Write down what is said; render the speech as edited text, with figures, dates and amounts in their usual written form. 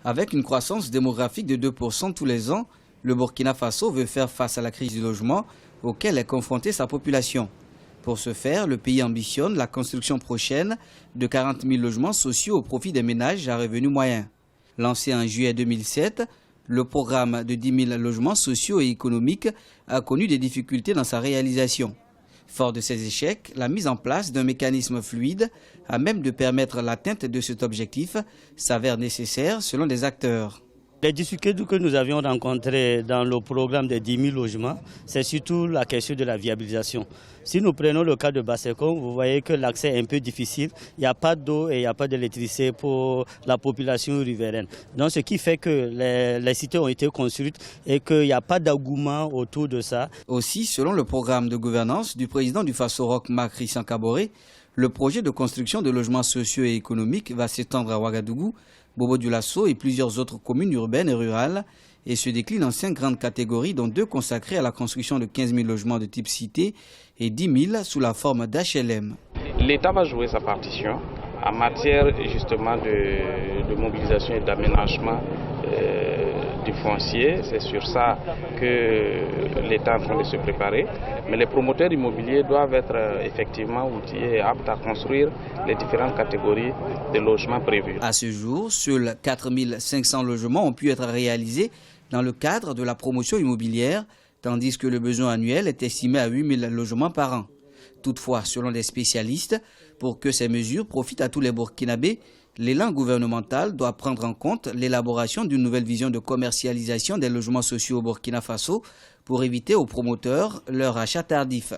Avec une croissance démographique de 2% tous les ans, le Burkina Faso veut faire face à la crise du logement auquel est confrontée sa population. Pour ce faire, le pays ambitionne la construction prochaine de 40 000 logements sociaux au profit des ménages à revenus moyens. Lancé en juillet 2007, le programme de 10 000 logements sociaux et économiques a connu des difficultés dans sa réalisation. Fort de ces échecs, la mise en place d'un mécanisme fluide à même de permettre l'atteinte de cet objectif s'avère nécessaire selon les acteurs. Les difficultés que nous avions rencontrées dans le programme des 10 000 logements, c'est surtout la question de la viabilisation. Si nous prenons le cas de Bassekom, vous voyez que l'accès est un peu difficile. Il n'y a pas d'eau et il n'y a pas d'électricité pour la population riveraine. Donc ce qui fait que les cités ont été construites et qu'il n'y a pas d'engouement autour de ça. Aussi, selon le programme de gouvernance du président du Faso-Roch, Marc Christian Kaboré, le projet de construction de logements sociaux et économiques va s'étendre à Ouagadougou, Bobo-Dioulasso et plusieurs autres communes urbaines et rurales et se décline en 5 grandes catégories, dont 2 consacrées à la construction de 15 000 logements de type cité et 10 000 sous la forme d'HLM. L'État va jouer sa partition en matière justement de mobilisation et d'aménagement du foncier. C'est sur ça que l'État est en train de se préparer. Mais les promoteurs immobiliers doivent être effectivement outillés et aptes à construire les différentes catégories de logements prévus. À ce jour, seuls 4 500 logements ont pu être réalisés dans le cadre de la promotion immobilière, tandis que le besoin annuel est estimé à 8 000 logements par an. Toutefois, selon les spécialistes, pour que ces mesures profitent à tous les Burkinabés, l'élan gouvernemental doit prendre en compte l'élaboration d'une nouvelle vision de commercialisation des logements sociaux au Burkina Faso pour éviter aux promoteurs leur achat tardif.